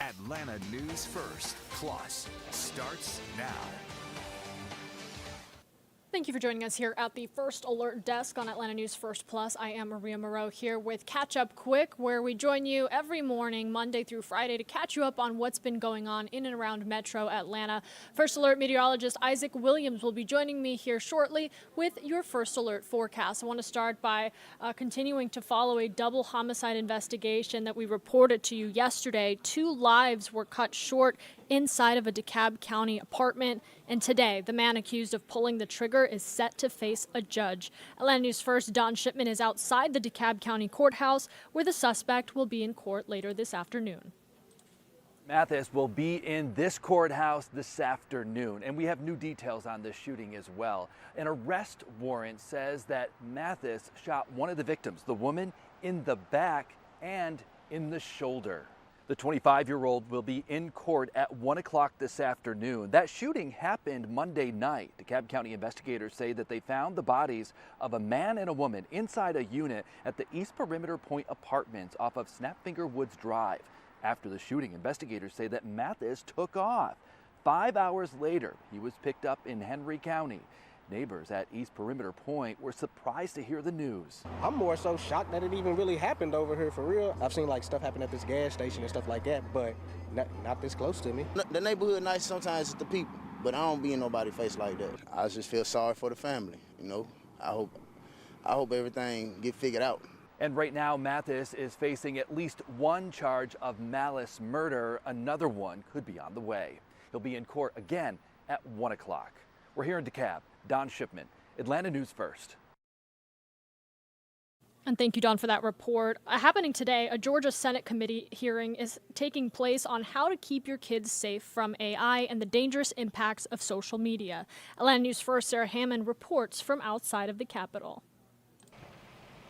Atlanta News First Plus starts now. Thank you for joining us here at the First Alert Desk on Atlanta News First Plus. I am Mariya Murrow here with Catch Up Quick, where we join you every morning, Monday through Friday, to catch you up on what's been going on in and around Metro Atlanta. First Alert Meteorologist Isaac Williams will be joining me here shortly with your First Alert forecast. I want to start by continuing to follow a double homicide investigation that we reported to you yesterday. 2 lives were cut short inside of a DeKalb County apartment. And today, the man accused of pulling the trigger is set to face a judge. Atlanta News First Don Shipman is outside the DeKalb County Courthouse, where the suspect will be in court later this afternoon. Mathis will be in this courthouse this afternoon, and we have new details on this shooting as well. An arrest warrant says that Mathis shot one of the victims, the woman, in the back and in the shoulder. The 25-year-old will be in court at 1 o'clock this afternoon. That shooting happened Monday night. DeKalb County investigators say that they found the bodies of a man and a woman inside a unit at the East Perimeter Point Apartments off of Snapfinger Woods Drive. After the shooting, investigators say that Mathis took off. 5 hours later, he was picked up in Henry County. Neighbors at East Perimeter Point were surprised to hear the news. I'm more so shocked that it even really happened over here for real. I've seen like stuff happen at this gas station and stuff like that, but not this close to me. The neighborhood nice, sometimes it's the people, but I don't be in nobody's face like that. I just feel sorry for the family, you know. I hope everything get figured out. And right now, Mathis is facing at least 1 charge of malice murder. Another one could be on the way. He'll be in court again at 1 o'clock. We're here in DeKalb. Don Shipman, Atlanta News First. And thank you, Don, for that report. Happening today, a Georgia Senate committee hearing is taking place on how to keep your kids safe from AI and the dangerous impacts of social media. Atlanta News First, Sarah Hammond reports from outside of the Capitol.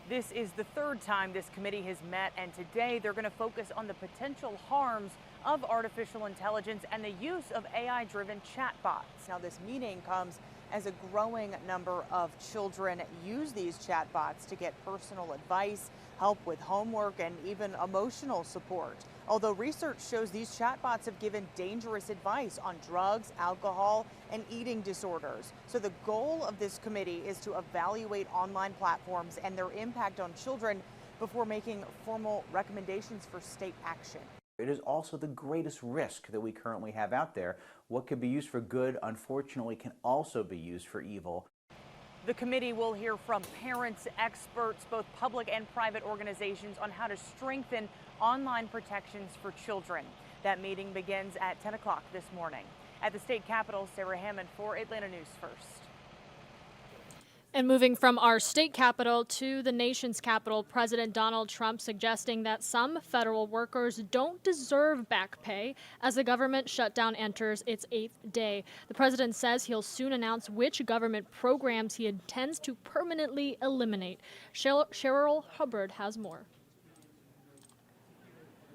This is the 3rd time this committee has met, and today they're going to focus on the potential harms of artificial intelligence and the use of AI-driven chatbots. Now, this meeting comes as a growing number of children use these chatbots to get personal advice, help with homework, and even emotional support. Although research shows these chatbots have given dangerous advice on drugs, alcohol, and eating disorders. So the goal of this committee is to evaluate online platforms and their impact on children before making formal recommendations for state action. It is also the greatest risk that we currently have out there. What could be used for good, unfortunately, can also be used for evil. The committee will hear from parents, experts, both public and private organizations on how to strengthen online protections for children. That meeting begins at 10 o'clock this morning. At the state capitol, Sarah Hammond for Atlanta News First. And moving from our state capital to the nation's capital, President Donald Trump suggesting that some federal workers don't deserve back pay as the government shutdown enters its 8th day. The president says he'll soon announce which government programs he intends to permanently eliminate. Cheryl Hubbard has more.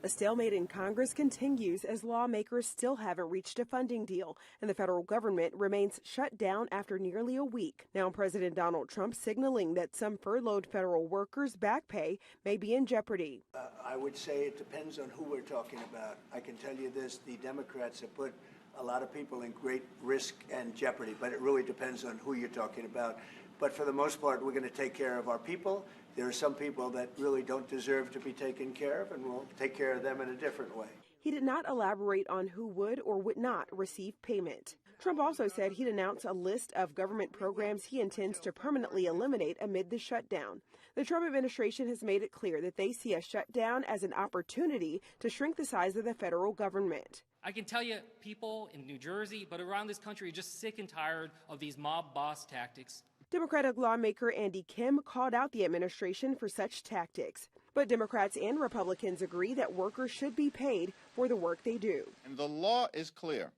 A stalemate in Congress continues as lawmakers still haven't reached a funding deal, and the federal government remains shut down after nearly a week. Now, President Donald Trump signaling that some furloughed federal workers' back pay may be in jeopardy. I would say it depends on who we're talking about. I can tell you this, the Democrats have put a lot of people in great risk and jeopardy, but it really depends on who you're talking about. But for the most part, we're going to take care of our people. There are some people that really don't deserve to be taken care of, and we'll take care of them in a different way. He did not elaborate on who would or would not receive payment. Trump also said he'd announce a list of government programs he intends to permanently eliminate amid the shutdown. The Trump administration has made it clear that they see a shutdown as an opportunity to shrink the size of the federal government. I can tell you people in New Jersey, but around this country, are just sick and tired of these mob boss tactics. Democratic lawmaker Andy Kim called out the administration for such tactics. But Democrats and Republicans agree that workers should be paid for the work they do. And the law is clear.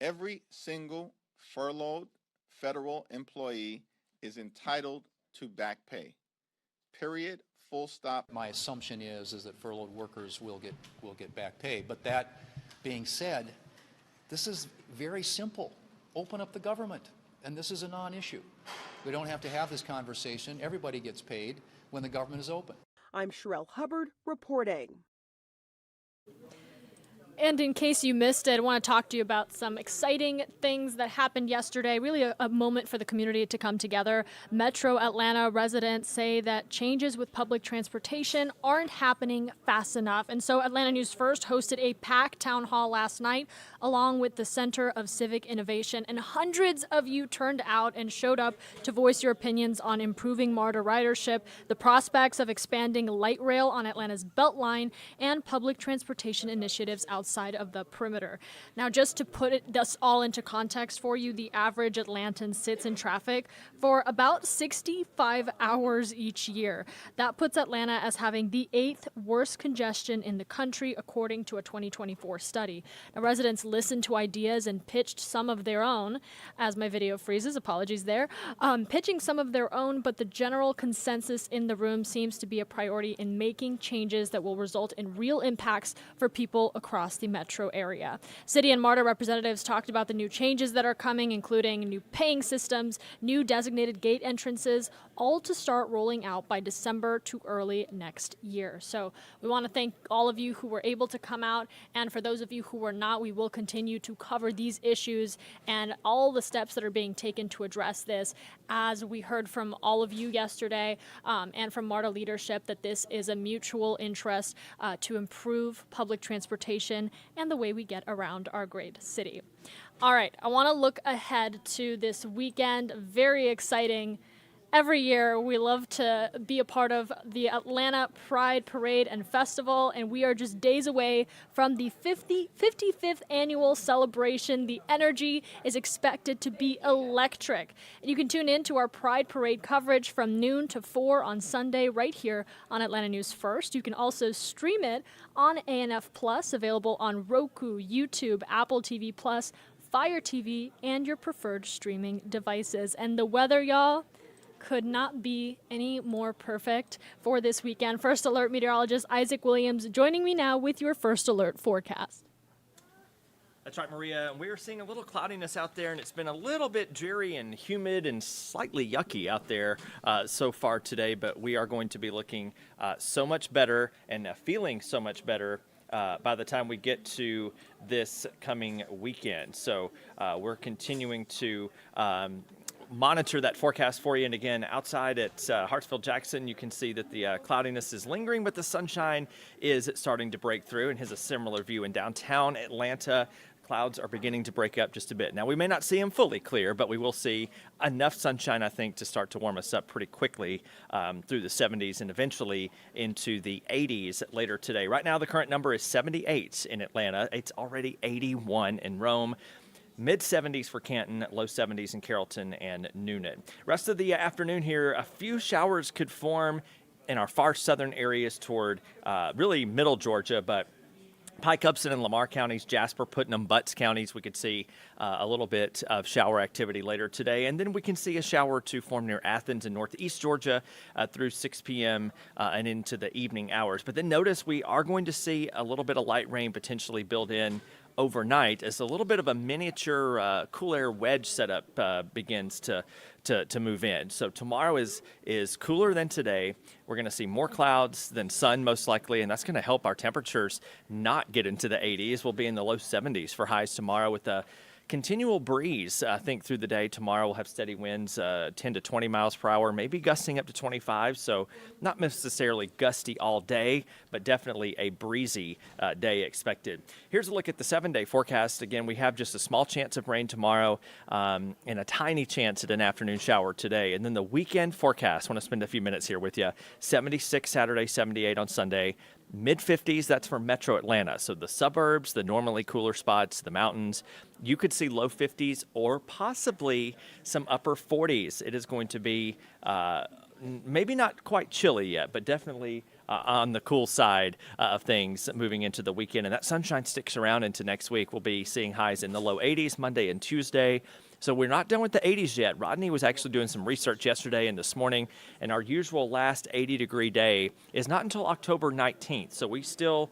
Every single furloughed federal employee is entitled to back pay. Period. Full stop. My assumption is that furloughed workers will get back pay. But that being said, this is very simple. Open up the government. And this is a non-issue. We don't have to have this conversation. Everybody gets paid when the government is open. I'm Cheryl Hubbard reporting. And in case you missed it, I want to talk to you about some exciting things that happened yesterday, really a moment for the community to come together. Metro Atlanta residents say that changes with public transportation aren't happening fast enough. And so Atlanta News First hosted a packed town hall last night, along with the Center of Civic Innovation. And hundreds of you turned out and showed up to voice your opinions on improving MARTA ridership, the prospects of expanding light rail on Atlanta's Beltline, and public transportation initiatives outside of the perimeter. Now, just to put this all into context for you, the average Atlantan sits in traffic for about 65 hours each year. That puts Atlanta as having the 8th worst congestion in the country, according to a 2024 study. Now, residents listened to ideas and pitched some of their own, as my video freezes, apologies there, pitching some of their own, but the general consensus in the room seems to be a priority in making changes that will result in real impacts for people across the metro area. City and MARTA representatives talked about the new changes that are coming, including new paying systems, new designated gate entrances, all to start rolling out by December to early next year. So we want to thank all of you who were able to come out, and for those of you who were not, we will continue to cover these issues and all the steps that are being taken to address this, as we heard from all of you yesterday and from MARTA leadership that this is a mutual interest to improve public transportation and the way we get around our great city. All right, I want to look ahead to this weekend. Very exciting. Every year, we love to be a part of the Atlanta Pride Parade and Festival, and we are just days away from the 55th annual celebration. The energy is expected to be electric. And you can tune in to our Pride Parade coverage from noon to 4 on Sunday right here on Atlanta News First. You can also stream it on ANF Plus, available on Roku, YouTube, Apple TV Plus, Fire TV, and your preferred streaming devices. And the weather, y'all, could not be any more perfect for this weekend. First Alert Meteorologist Isaac Williams joining me now with your First Alert forecast. That's right, Mariya. We are seeing a little cloudiness out there, and it's been a little bit dreary and humid and slightly yucky out there so far today, but we are going to be looking so much better and feeling so much better by the time we get to this coming weekend. So we're continuing to monitor that forecast for you. And again, outside at Hartsfield-Jackson, you can see that the cloudiness is lingering, but the sunshine is starting to break through, and has a similar view in downtown Atlanta. Clouds are beginning to break up just a bit. Now, we may not see them fully clear, but we will see enough sunshine, I think, to start to warm us up pretty quickly through the 70s and eventually into the 80s later today. Right now, the current number is 78 in Atlanta. It's already 81 in Rome. Mid-70s for Canton, low 70s in Carrollton and Noonan. Rest of the afternoon here, a few showers could form in our far southern areas toward really middle Georgia, but Pike, Upson, and Lamar counties, Jasper, Putnam, Butts counties, we could see a little bit of shower activity later today. And then we can see a shower to form near Athens and northeast Georgia through 6 p.m. And into the evening hours. But then notice we are going to see a little bit of light rain potentially build in overnight as a little bit of a miniature cool air wedge setup begins to move in. So tomorrow is cooler than today. We're going to see more clouds than sun most likely, and that's going to help our temperatures not get into the 80s. We'll be in the low 70s for highs tomorrow with a continual breeze, I think, through the day. Tomorrow we'll have steady winds, 10 to 20 miles per hour, maybe gusting up to 25. So not necessarily gusty all day, but definitely a breezy day expected. Here's a look at the 7-day forecast. Again, we have just a small chance of rain tomorrow and a tiny chance at an afternoon shower today. And then the weekend forecast, I want to spend a few minutes here with you. 76 Saturday, 78 on Sunday. Mid-50s, that's for Metro Atlanta. So the suburbs, the normally cooler spots, the mountains, you could see low 50s or possibly some upper 40s. It is going to be maybe not quite chilly yet, but definitely on the cool side of things moving into the weekend. And that sunshine sticks around into next week. We'll be seeing highs in the low 80s Monday and Tuesday. So we're not done with the 80s yet. Rodney was actually doing some research yesterday and this morning, and our usual last 80-degree day is not until October 19th. So we still,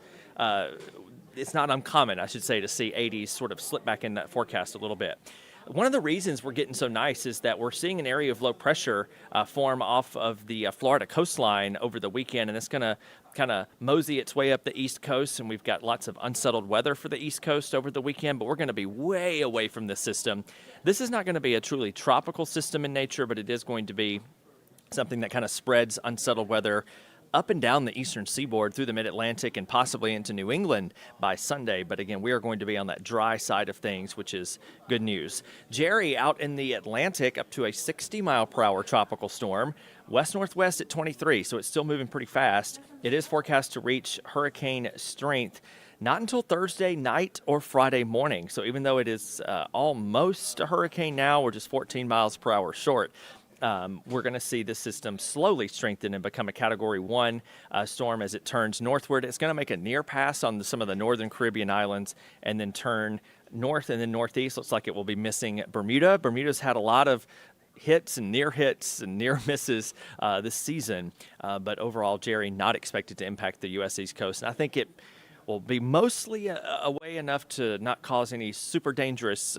it's not uncommon, I should say, to see 80s sort of slip back in that forecast a little bit. one of the reasons we're getting so nice is that we're seeing an area of low pressure form off of the Florida coastline over the weekend, and it's going to kind of mosey its way up the East Coast, and we've got lots of unsettled weather for the East Coast over the weekend, but we're going to be way away from this system. This is not going to be a truly tropical system in nature, but it is going to be something that kind of spreads unsettled weather up and down the eastern seaboard through the mid-Atlantic and possibly into New England by Sunday. But again, we are going to be on that dry side of things, which is good news. Jerry out in the Atlantic up to a 60-mile-per-hour tropical storm. West-northwest at 23, so it's still moving pretty fast. It is forecast to reach hurricane strength not until Thursday night or Friday morning. So even though it is almost a hurricane now, we're just 14 miles per hour short. We're going to see this system slowly strengthen and become a Category 1 storm as it turns northward. It's going to make a near pass on some of the northern Caribbean islands and then turn north and then northeast. Looks like it will be missing Bermuda. Bermuda's had a lot of hits and near misses this season. But overall, Jerry, not expected to impact the U.S. East Coast. And I think it will be mostly away enough to not cause any super dangerous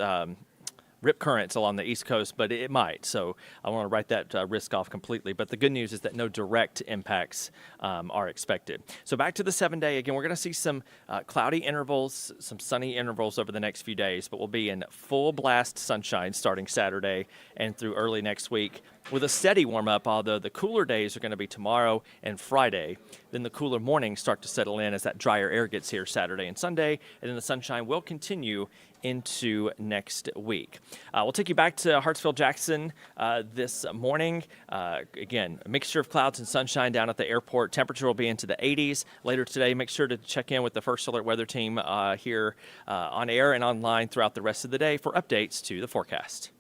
rip currents along the East Coast, but it might. So I want to write that risk off completely. But the good news is that no direct impacts are expected. So back to the 7-day. Again, we're going to see some cloudy intervals, some sunny intervals over the next few days, but we'll be in full blast sunshine starting Saturday and through early next week with a steady warm up, although the cooler days are going to be tomorrow and Friday. Then the cooler mornings start to settle in as that drier air gets here Saturday and Sunday, and then the sunshine will continue into next week. We'll take you back to Hartsfield-Jackson this morning. Again, a mixture of clouds and sunshine down at the airport. Temperature will be into the 80s. Later today, make sure to check in with the First Alert Weather Team here on air and online throughout the rest of the day for updates to the forecast.